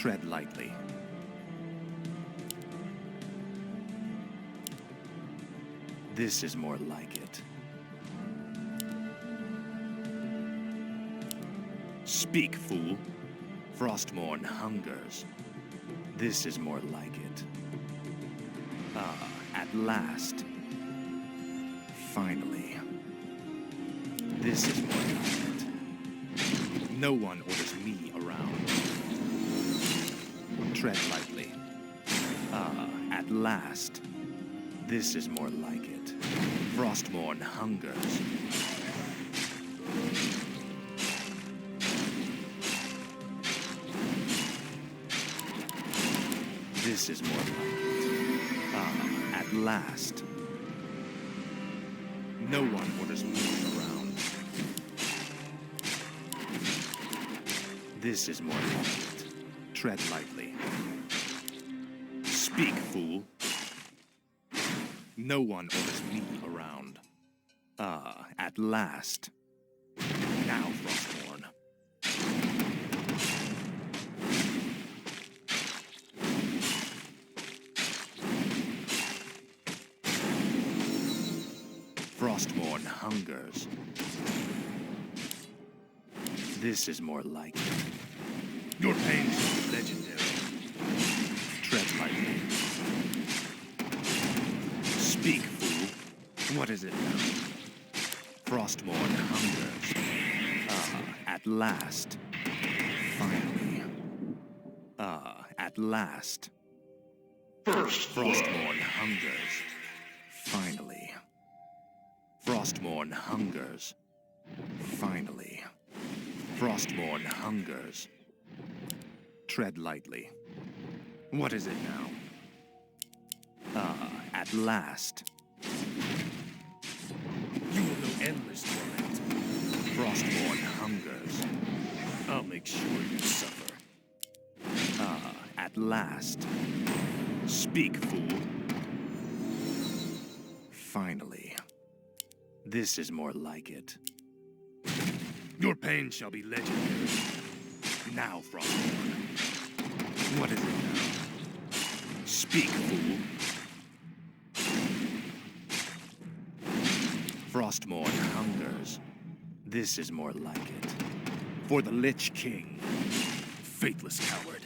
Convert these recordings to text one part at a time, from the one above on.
Tread lightly. This is more like it. Speak, fool. Frostmourne hungers. This is more like it. Ah, at last. Finally. This is more like it. No one orders me around. Tread lightly. Ah, at last. This is more like it. Frostmourne hungers. This is more like it. Ah, at last. No one orders me around. This is more like it. Tread lightly. Speak, fool. No one orders me around. Ah, at last. Now, Frostmourne. Frostmourne hungers. This is more like it. Your pain is legendary. Tread lightly. Speak, fool. What is it now? Frostmourne hungers. Ah, at last. Finally. Ah, at last. Frostmourne hungers. Finally. Frostmourne hungers. Finally. Frostmourne hungers. Tread lightly. What is it now? Ah, at last. You will know endless torment. Frostmourne hungers. I'll make sure you suffer. Ah, at last. Speak, fool. Finally. This is more like it. Your pain shall be legendary. Now, Frostmourne. What is it now? Speak, fool. Frostmourne hungers. This is more like it. For the Lich King. Faithless coward.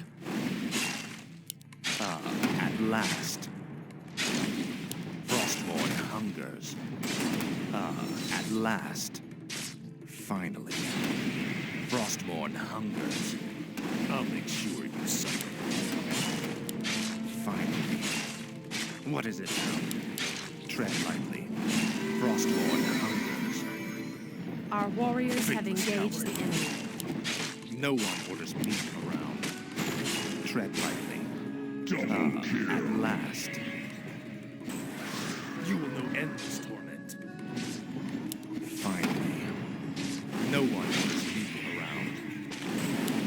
Ah, at last. Frostmourne hungers. Ah, at last. Finally. Frostmourne hungers. I'll make sure you suffer. Finally. What is it now? Tread lightly. Frostmourne hungers. Our warriors have engaged the enemy. No one orders me around. Tread lightly. Double kill. At last. You will know endless torment. Finally. No one orders me around.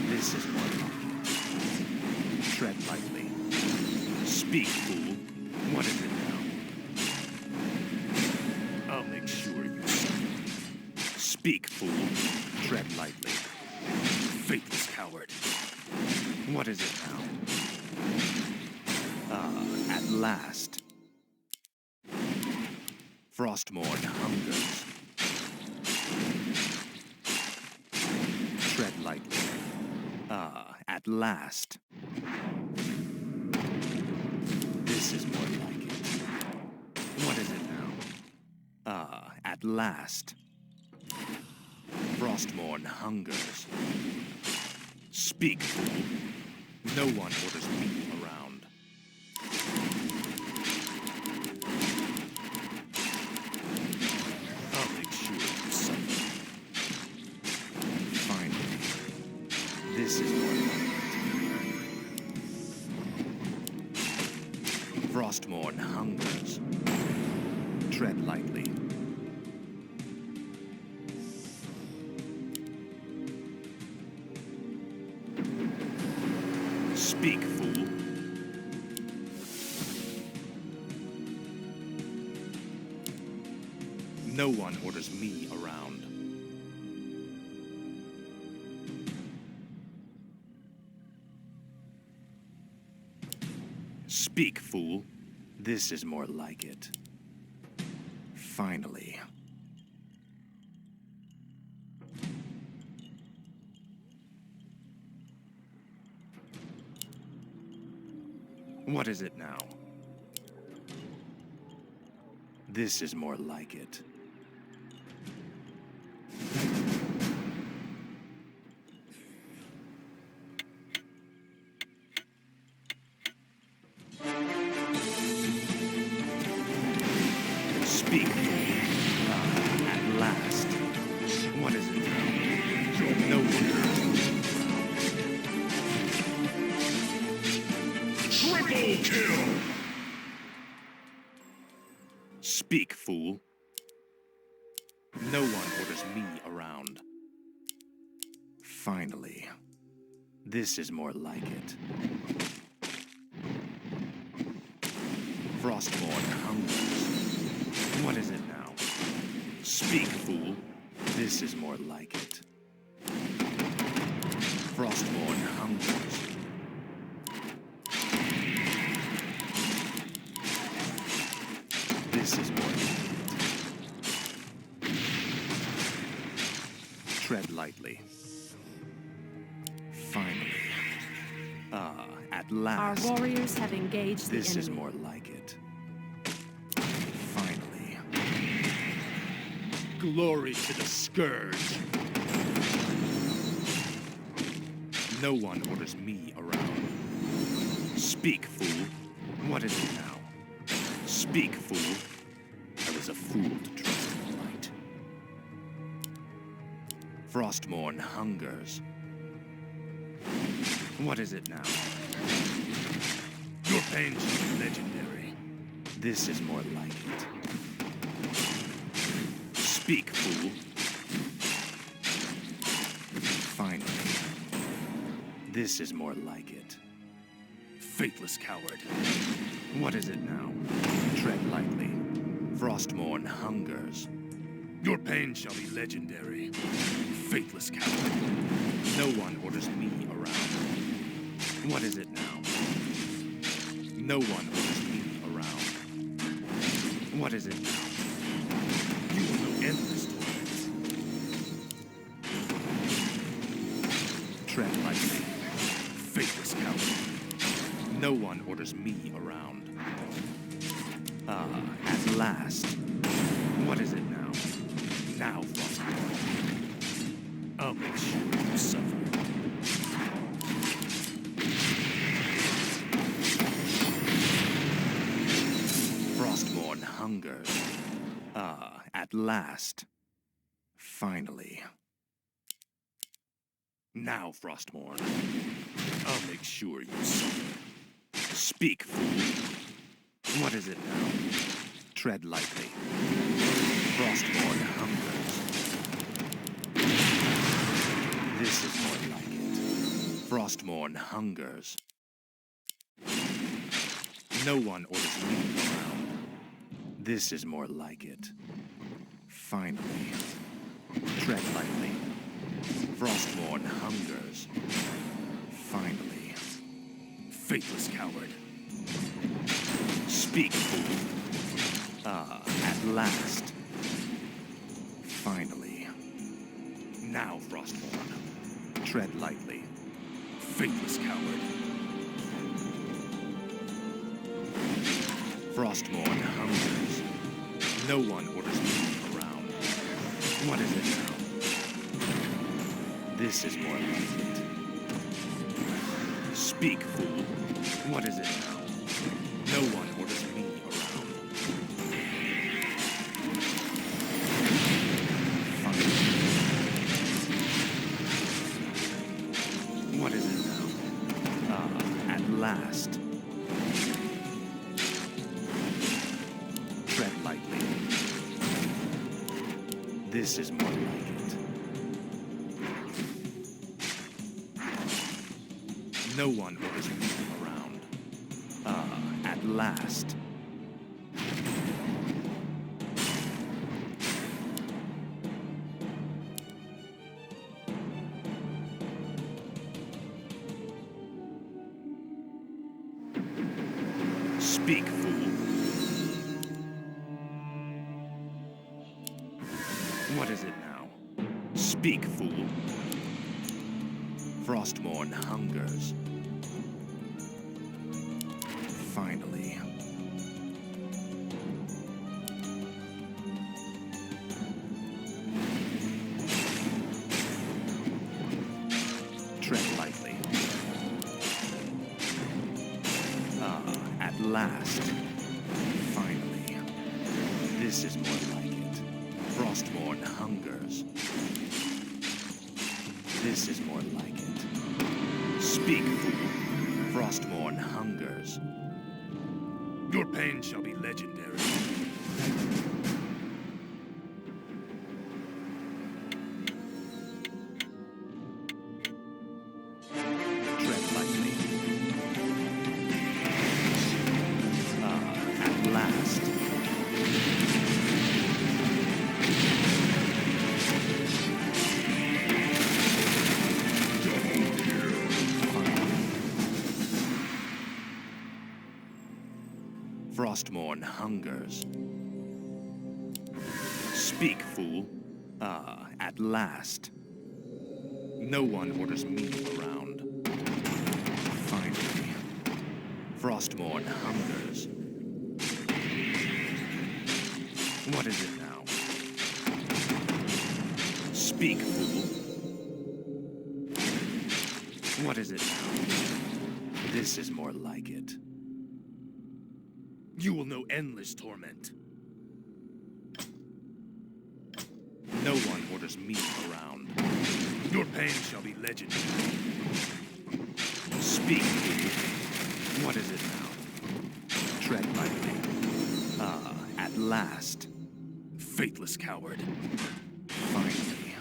This is more like it. Tread lightly. Speak, fool. What is it now? I'll make sure you suffer. Speak, fool. Tread lightly. Faithless coward. What is it now? Ah, at last. Frostmourne hungers. Tread lightly. Ah, at last. This is more like it. What is it now? Ah, at last. Frostmourne hungers. Speak, fool. No one orders me around. I'll make sure you suffer. Finally. This is more like it. Frostmourne hungers. Tread lightly. Speak, fool. No one orders me around. Speak, fool. This is more like it. Finally. What is it now? This is more like it. Speak, fool. At last. What is it now? No wonder. Triple kill! Speak, fool. No one orders me around. Finally. This is more like it. Frostborn hungers. What is it now? Speak, fool. This is more like it. Frostborn hungers. This is more like it. Tread lightly. Finally. At Our last. warriors have engaged the This enemy. is more like it. Finally. Glory to the Scourge. No one orders me around. Speak, fool. What is it now? Speak, fool. I was a fool to trust in the light. Frostmourne hungers. What is it now? Your pain shall be legendary. This is more like it. Speak, fool. Finally. This is more like it. Faithless coward. What is it now? Tread lightly. Frostmourne hungers. Your pain shall be legendary. Faithless coward. No one orders me around. What is it now? No one orders me around. What is it now? You will know endless torments. Tread lightly. Faithless coward. No one orders me around. At last. What is it now? Now, Frostborn. I'll make sure you suffer. Frostborn hungers. At last. Finally. Now, Frostborn. I'll make sure you suffer. Speak, fool. What is it now? Tread lightly. Frostborn hungers. This is more like it. Frostborn hungers. No one orders me around. This is more like it. Finally. Tread lightly. Frostborn hungers. Finally. Faithless coward. Speak, fool. At last. Finally. Now, Frostborn. Tread lightly. Faithless coward. Frostborn hungers. No one orders me around. What is it now? This is more like it. Speak, fool. What is it now? No one orders me around. Fine. What is it now? At last. Tread lightly. This is more like it. No one orders me around. At last. Speak, fool. What is it now? Speak, fool. Frostmourne hungers. Finally. Tread lightly. At last. Finally. This is more like it. Frostmourne hungers. This is more like it. Speak, fool. Frostmourne hungers. Your pain shall be legendary. Tread lightly. At last. Frostmourne hungers. Speak, fool. At last. No one orders me around. Finally. Frostmourne hungers. What is it now? Speak, fool. What is it now? This is more like it. You will know endless torment. No one orders me around. Your pain shall be legendary. Speak, fool. What is it now? Tread lightly. At last. Faithless coward. Finally.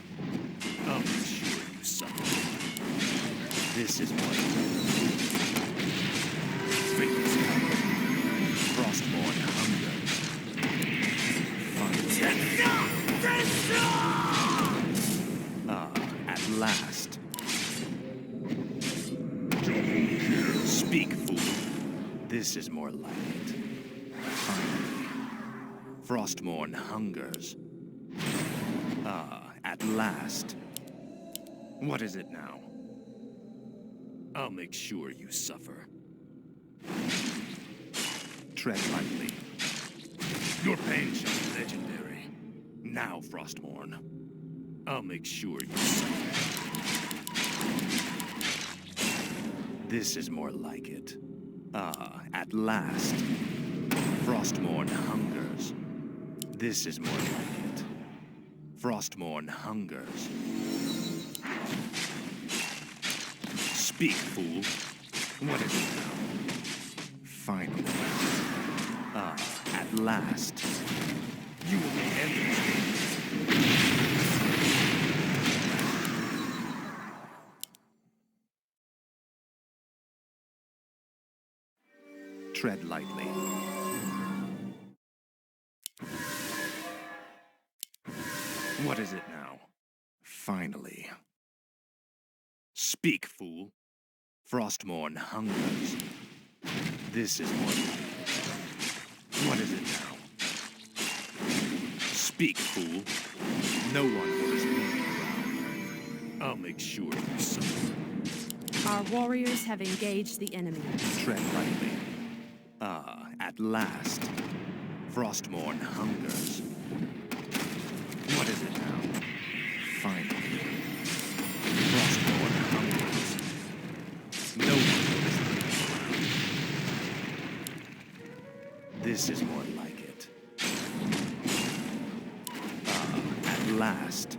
I'll make sure you suffer. This is what. Faithless coward. Frostmourne hungers. At last. Speak, fool. This is more like it. Finally. Frostmourne hungers. At last. What is it now? I'll make sure you suffer. Tread lightly. Your pain shall be legendary. Now, Frostmourne. I'll make sure you suffer. This is more like it. At last. Frostmourne hungers. This is more like it. Frostmourne hungers. Speak, fool. What is it now? Finally. At last. You will be endless. Tread lightly. What is it now? Finally. Speak, fool. Frostmourne hungers. This is more like it. What is it now? Speak, fool. No one orders me around. I'll make sure you suffer. Our warriors have engaged the enemy. Tread lightly. At last. Frostmourne hungers. What is it now? Finally. Frostmourne hungers. No one orders me around. This is more like it. At last.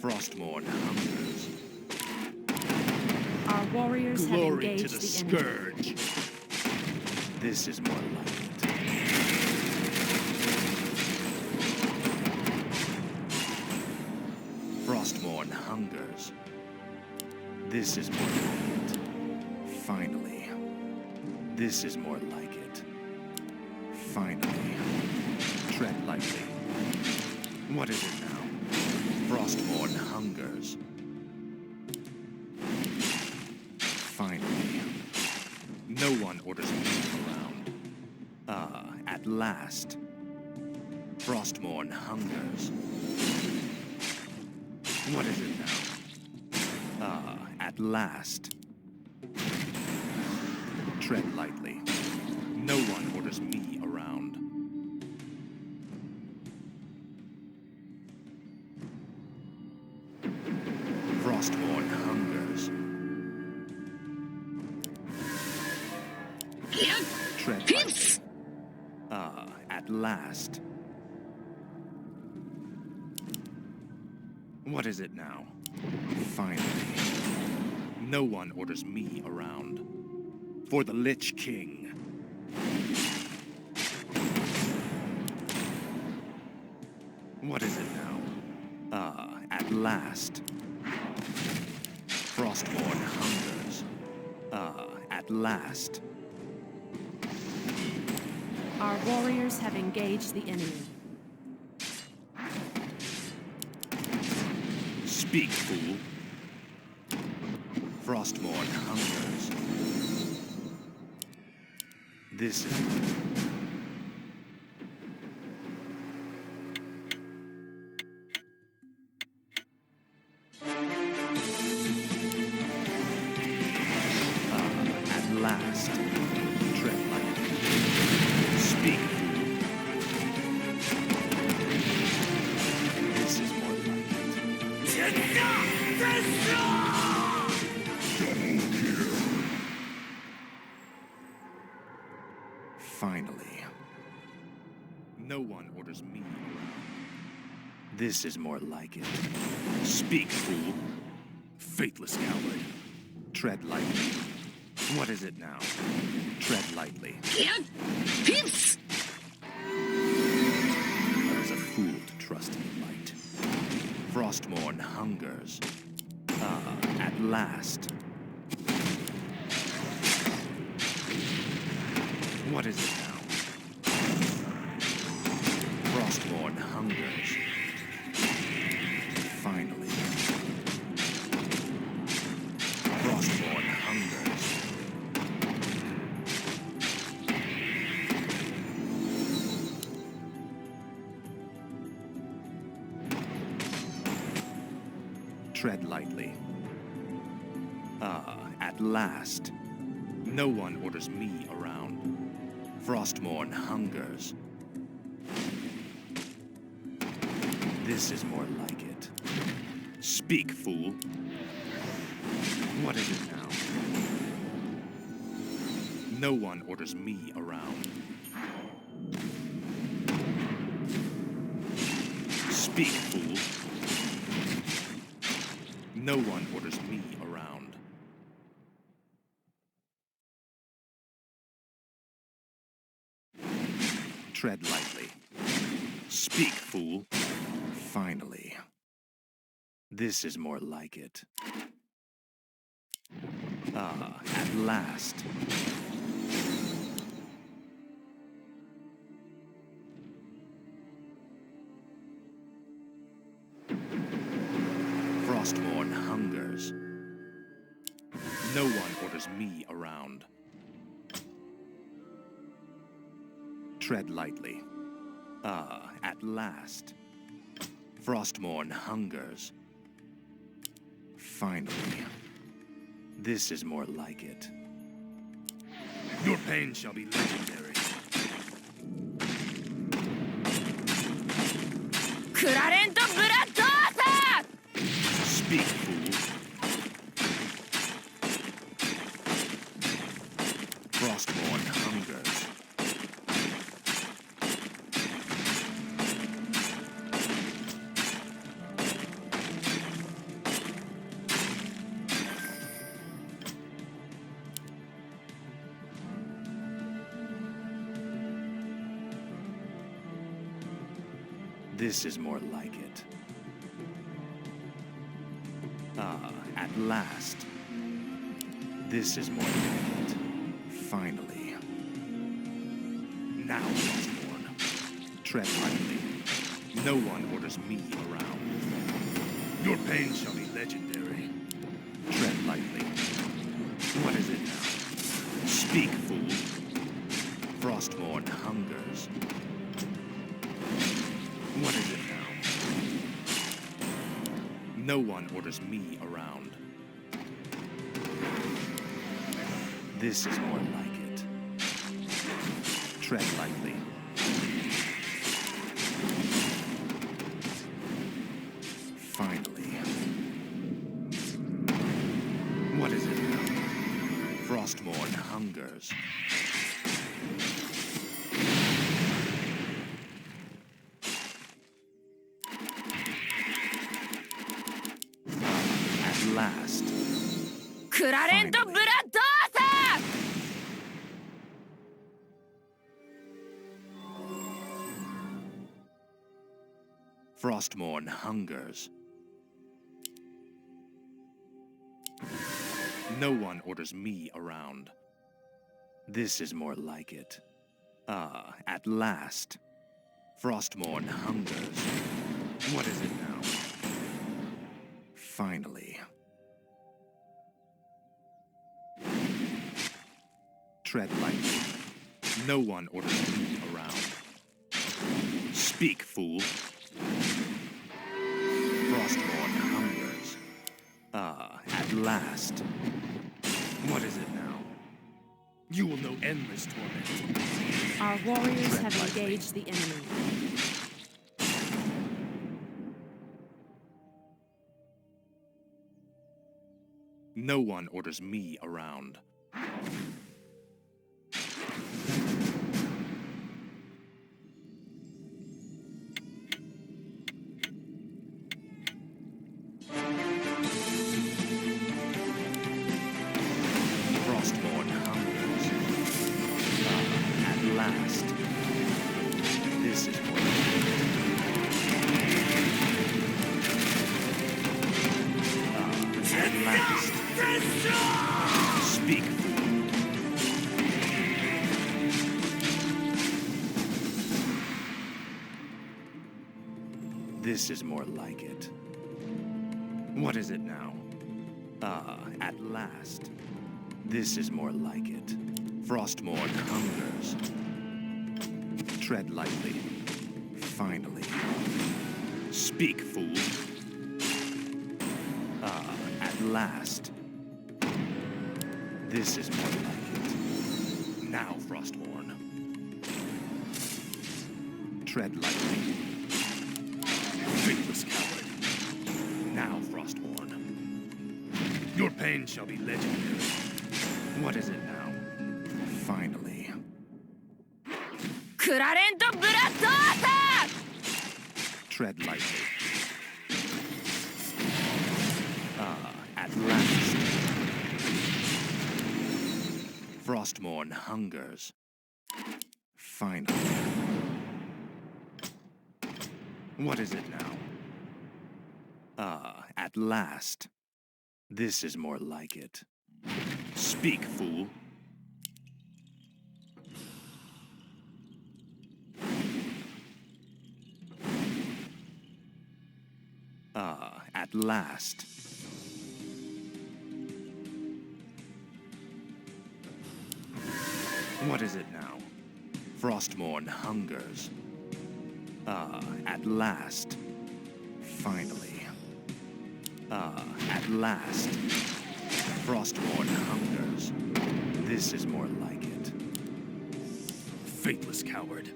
Frostmourne hungers. Our warriors have Glory to engaged the the enemy. scourge. This is more like it. Frostmourne hungers. This is more like it. Finally. This is more like it. Finally. Tread lightly. What is it now? Frostmourne hungers. Finally. No one orders me around. Ah, at last. Frostmourne hungers. What is it now? Ah, at last. Tread lightly. No one orders me around. Frostmourne hungers. Tread lightly. Ah, at last. What is it now? Finally. No one orders me around. For the Lich King. What is it now? Ah, at last. Frostmourne hungers. Ah, at last. Our warriors have engaged the enemy. Speak, fool. Frostmourne hungers. This is... at last. Tread lightly. Speak, fool. This is more like it. Finally. No one orders me around. This is more like it. Speak, fool. Faithless coward. Tread lightly. What is it now? Tread lightly. I was a fool to trust in the light. Frostmourne hungers. Ah, at last. What is it now? Frostmourne hungers. Finally. Frostmourne hungers. Tread lightly. Ah, at last. No one orders me around. Frostmourne hungers. This is more like it. Speak, fool. What is it now? No one orders me around. Speak, fool. No one orders me around. Tread lightly. Speak, fool. Finally. This is more like it. Ah, at last. Frostmourne hungers. No one orders me around. Tread lightly. Ah, at last. Frostmourne hungers. Finally. This is more like it. Your pain shall be legendary. Speak, fool. Frostmourne hungers. This is more like it. Ah, at last. This is more like it. Finally. Now, Frostmourne. Tread lightly. No one orders me around. Your pain shall be legendary. Tread lightly. What is it now? Speak, No one orders me around. This is more like it. Tread lightly. Finally. What is it now? Frostmourne hungers. At last. クラレント・ブラッドアーサー Frostmourne hungers. No one orders me around. This is more like it. Ah, at last. Frostmourne hungers. What is it now? Finally. Tread lightly. No one orders me around. Speak, fool. Frostmourne hungers. Ah, at last. What is it now? You will know endless torment. Our warriors Tread have lightly. engaged the enemy. No one orders me around. Frostmourne hungers. Ah, at last. This is more at last. Speak, fool. This is more like it. What is it now? Ah, at last. This is more like it. Frostmourne hungers. Tread lightly. Finally. Speak, fool. Ah, at last. This is more like it. Now, Frostmourne. Tread lightly. Faithless coward. Now, Frostmourne. Your pain shall be legendary. What is it now? Finally. クラレント・ブラッドアーサー Tread lightly. Ah, at last. Frostmourne hungers. Finally. What is it now? Ah, at last. This is more like it. Speak, fool. Ah, at last. What is it now? Frostmourne hungers. Ah, at last. Finally. Ah, at last. Frostmourne hungers. This is more like it. Faithless coward.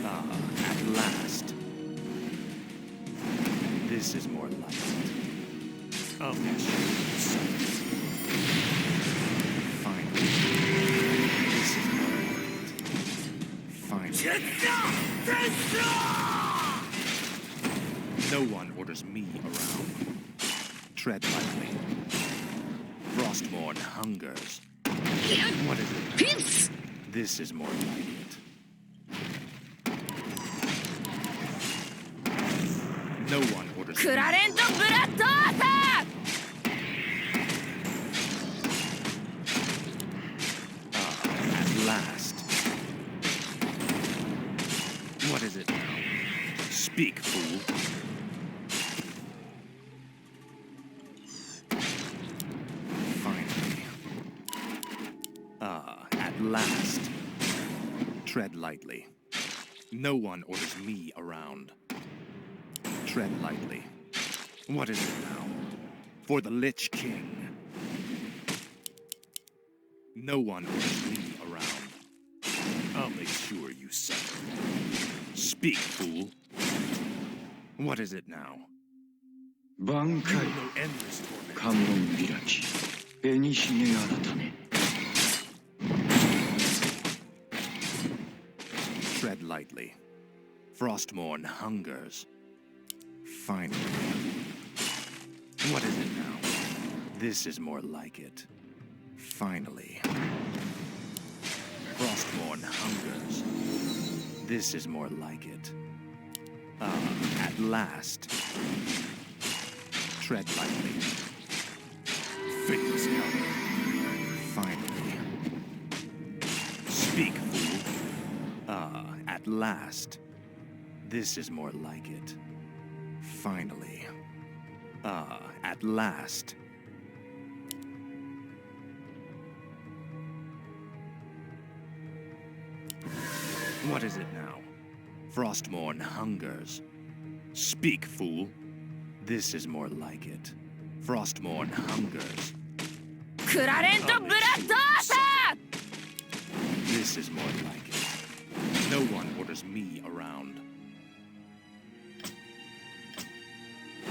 Ah, at last. This is more like it. I'll catch you. Finally. This is more like it. Finally. No one orders me around. Tread lightly. Frostmourne hungers. What is it? This is more like it. No one orders me クラレント・ブラッドアーサー Ah, at last. What is it now? Speak, fool. Finally. Ah, at last. Tread lightly. No one orders me around. Tread lightly. What is it now? For the Lich King. No one orders me around. I'll make sure you suffer. Speak, fool. What is it now? 挽回 No endless torment. 関門開き紅ひげ改め Tread lightly. Frostmourne hungers. Finally. What is it now? This is more like it. Finally. Frostmourne hungers. This is more like it. At last. Tread lightly. Faithless help. Finally. Speak, fool. At last. This is more like it. Finally. At last. What is it now? Frostmourne hungers. Speak, fool. This is more like it. Frostmourne hungers. クラレント・ブラッドアーサー This is more like it. No one orders me around.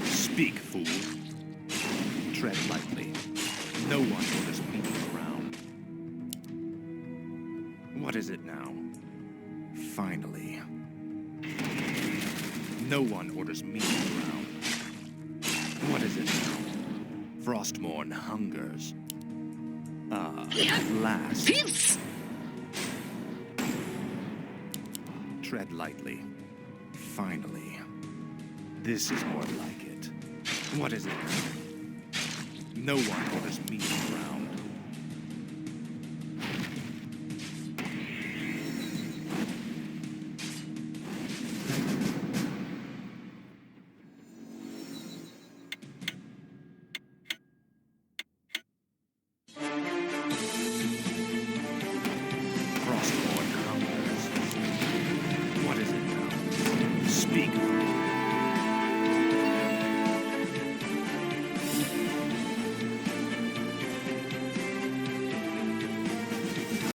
Speak, fool. Tread lightly. No one orders me around. What is it now? Finally. No one orders me around. What is it now? Frostmourne hungers. At last. Tread lightly. Finally. This is more like it. What is it now? No one orders me around.